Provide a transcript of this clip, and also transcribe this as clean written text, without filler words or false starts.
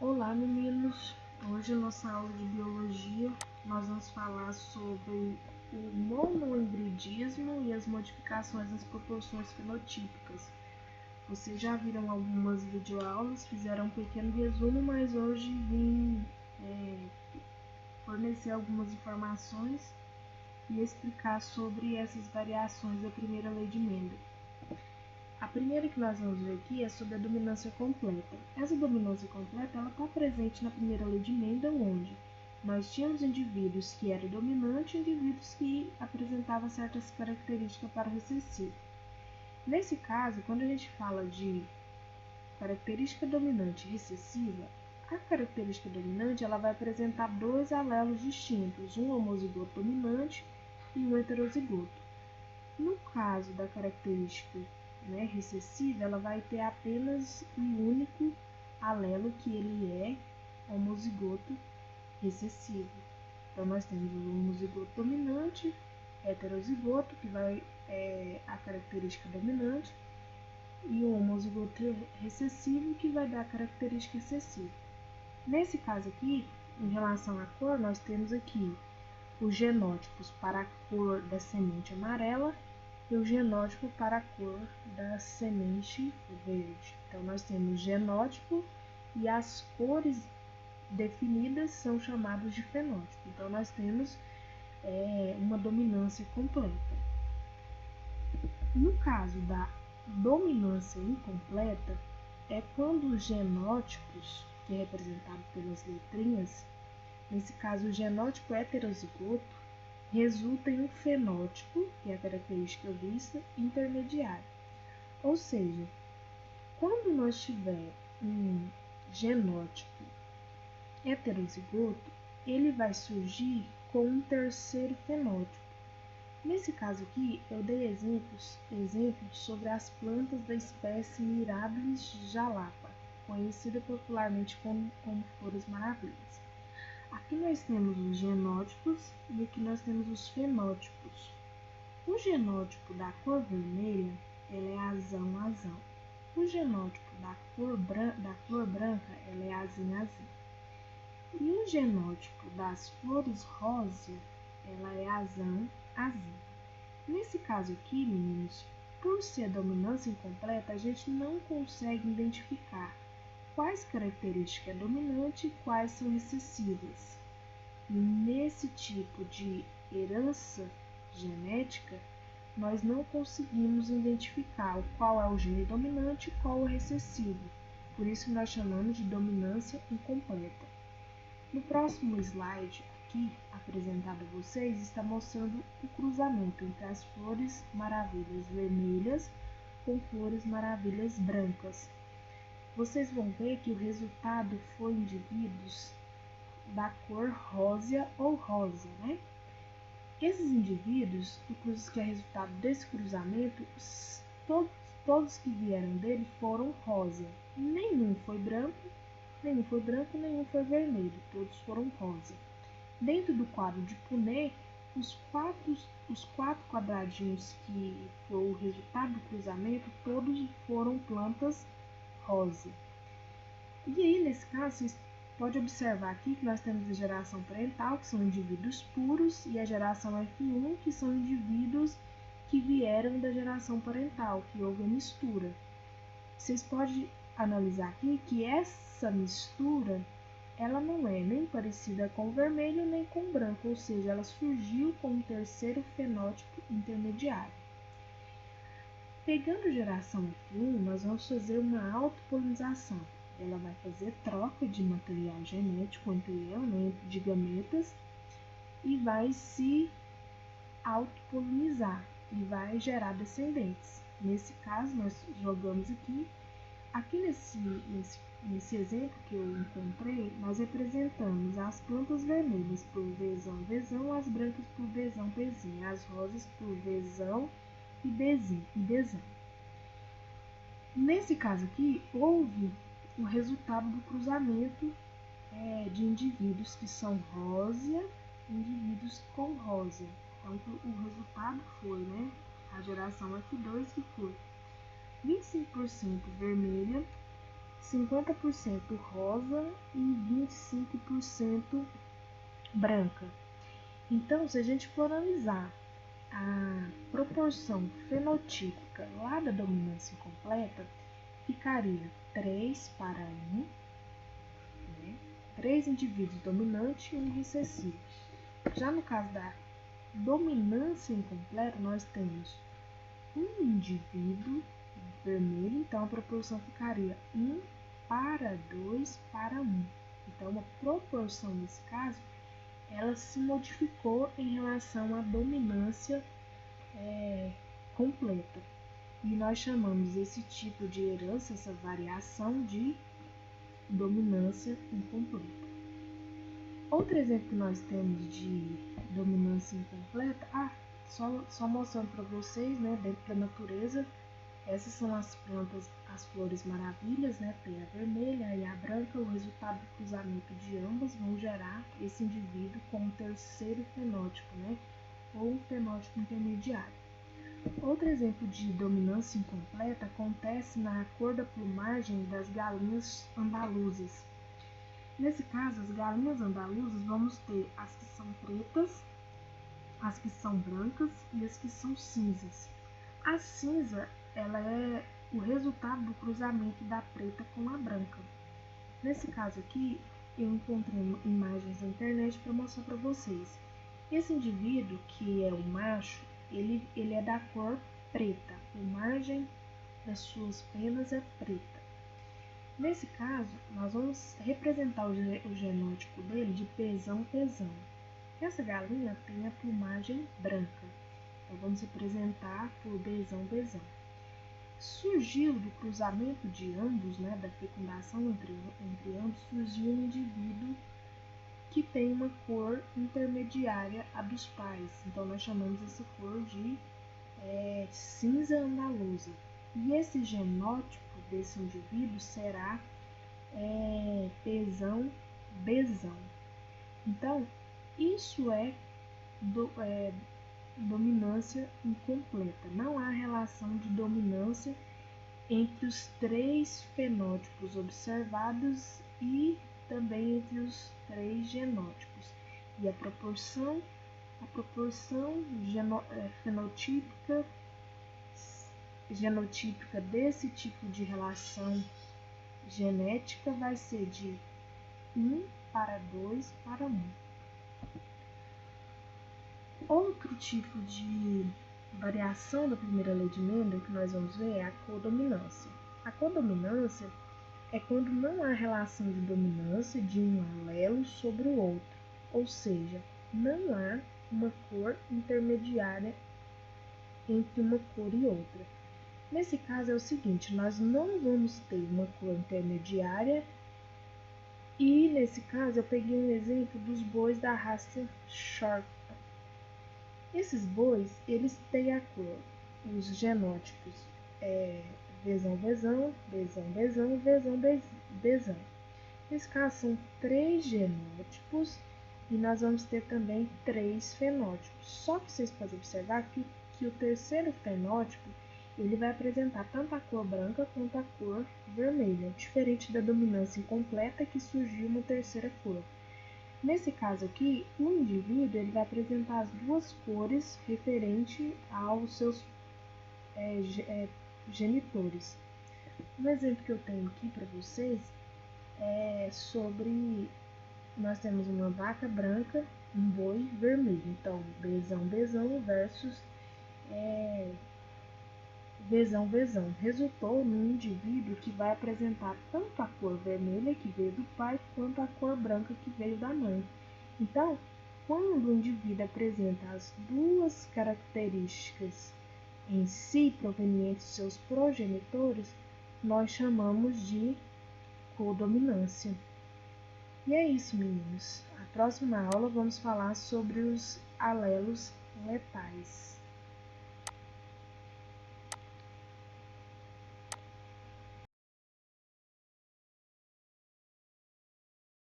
Olá, meninos! Hoje, na nossa aula de biologia, nós vamos falar sobre o monohibridismo e as modificações nas proporções fenotípicas. Vocês já viram algumas videoaulas, fizeram um pequeno resumo, mas hoje vim fornecer algumas informações e explicar sobre essas variações da primeira lei de Mendel. A primeira que nós vamos ver aqui é sobre a dominância completa. Essa dominância completa está presente na primeira lei de Mendel, onde nós tínhamos indivíduos que eram dominantes e indivíduos que apresentavam certas características para o recessivo. Nesse caso, quando a gente fala de característica dominante e recessiva, a característica dominante ela vai apresentar dois alelos distintos, um homozigoto dominante e um heterozigoto. No caso da característica recessiva, ela vai ter apenas um único alelo, que ele é homozigoto recessivo. Então, nós temos o homozigoto dominante, heterozigoto, que vai a característica dominante, e o homozigoto recessivo, que vai dar a característica recessiva. Nesse caso aqui, em relação à cor, nós temos aqui os genótipos para a cor da semente amarela e o genótipo para a cor da semente verde. Então, nós temos genótipo e as cores definidas são chamadas de fenótipo. Então, nós temos uma dominância completa. No caso da dominância incompleta, é quando os genótipos, que é representado pelas letrinhas, nesse caso o genótipo heterozigoto, resulta em um fenótipo, que é a característica vista, intermediária. Ou seja, quando nós tivermos um genótipo heterozigoto, ele vai surgir com um terceiro fenótipo. Nesse caso aqui, eu dei exemplos sobre as plantas da espécie Mirabilis jalapa, conhecida popularmente como flores maravilhas. Aqui nós temos os genótipos e aqui nós temos os fenótipos. O genótipo da cor vermelha, ela é azão. O genótipo da flor branca, ela é azim. E o genótipo das flores rósea, ela é azim. Nesse caso aqui, meninos, por ser dominância incompleta, a gente não consegue identificar quais características é dominante e quais são recessivas. E nesse tipo de herança genética, nós não conseguimos identificar qual é o gene dominante e qual é o recessivo. Por isso nós chamamos de dominância incompleta. No próximo slide aqui apresentado a vocês, está mostrando o cruzamento entre as flores maravilhas vermelhas com flores maravilhas brancas. Vocês vão ver que o resultado foi indivíduos da cor rósea ou rosa, né? Esses indivíduos, que é resultado desse cruzamento, todos que vieram dele foram rosa. Nenhum foi branco, nenhum foi vermelho, todos foram rosa. Dentro do quadro de Punnett, os quatro quadradinhos que foi o resultado do cruzamento, todos foram plantas rosa. E aí, nesse caso, vocês podem observar aqui que nós temos a geração parental, que são indivíduos puros, e a geração F1, que são indivíduos que vieram da geração parental, que houve a mistura. Vocês podem analisar aqui que essa mistura, ela não é nem parecida com o vermelho nem com o branco, ou seja, ela surgiu como um terceiro fenótipo intermediário. Pegando a geração F1, nós vamos fazer uma autopolinização. Ela vai fazer troca de material genético entre ela, de gametas, e vai se autopolinizar e vai gerar descendentes. Nesse caso, nós jogamos aqui nesse exemplo que eu encontrei, nós representamos as plantas vermelhas por Vzão, as brancas por Vzão, as rosas por Vzão e Bzão. Nesse caso aqui, houve o resultado do cruzamento de indivíduos que são rósea e indivíduos com rosa. Então, o resultado foi, a geração F2, que foi 25% vermelha, 50% rosa e 25% branca. Então, se a gente for analisar a proporção fenotípica lá da dominância incompleta, ficaria 3 para 1, né? 3 indivíduos dominantes e 1 recessivo. Já no caso da dominância incompleta, nós temos um indivíduo vermelho, então a proporção ficaria 1 para 2 para 1. Então, a proporção nesse caso, ela se modificou em relação à dominância completa. E nós chamamos esse tipo de herança, essa variação, de dominância incompleta. Outro exemplo que nós temos de dominância incompleta, só mostrando para vocês, né, dentro da natureza, essas são as plantas, as flores maravilhas, né, tem a vermelha e a branca, o resultado do cruzamento de ambas vão gerar esse indivíduo com um terceiro fenótipo, né, ou um fenótipo intermediário. Outro exemplo de dominância incompleta acontece na cor da plumagem das galinhas andaluzas. Nesse caso, as galinhas andaluzas vamos ter as que são pretas, as que são brancas e as que são cinzas. A cinza, ela é o resultado do cruzamento da preta com a branca. Nesse caso aqui, eu encontrei imagens na internet para mostrar para vocês. Esse indivíduo, que é o macho, ele é da cor preta. A plumagem das suas penas é preta. Nesse caso, nós vamos representar o genótipo dele de pezão-pezão. Essa galinha tem a plumagem branca, então vamos representar por bezão-bezão. Surgiu do cruzamento de ambos, né, da fecundação entre ambos, surgiu um indivíduo que tem uma cor intermediária à dos pais. Então, nós chamamos essa cor de cinza andaluza. E esse genótipo desse indivíduo será pezão-bezão. Então, isso é dominância incompleta. Não há relação de dominância entre os 3 fenótipos observados e também entre os 3 genótipos. E a proporção genotípica desse tipo de relação genética vai ser de 1 para 2 para 1. Outro tipo de variação da primeira lei de Mendel que nós vamos ver é a codominância. A codominância é quando não há relação de dominância de um alelo sobre o outro, ou seja, não há uma cor intermediária entre uma cor e outra. Nesse caso é o seguinte, nós não vamos ter uma cor intermediária e nesse caso eu peguei um exemplo dos bois da raça Short. Esses bois, eles têm a cor, os genótipos vezão-vezão, bezão-bezão e vezão-bezão. Nesse caso são 3 genótipos e nós vamos ter também 3 fenótipos. Só que vocês podem observar que o terceiro fenótipo ele vai apresentar tanto a cor branca quanto a cor vermelha, diferente da dominância incompleta que surgiu uma terceira cor. Nesse caso aqui, o indivíduo ele vai apresentar as duas cores referente aos seus genitores. Um exemplo que eu tenho aqui para vocês é sobre, nós temos uma vaca branca, um boi vermelho. Então, bezão-bezão versus vezão-vezão. Resultou num indivíduo que vai apresentar tanto a cor vermelha que veio do pai, quanto a cor branca que veio da mãe. Então, quando o indivíduo apresenta as duas características em si provenientes dos seus progenitores, nós chamamos de codominância. E é isso, meninos. Na próxima aula vamos falar sobre os alelos letais.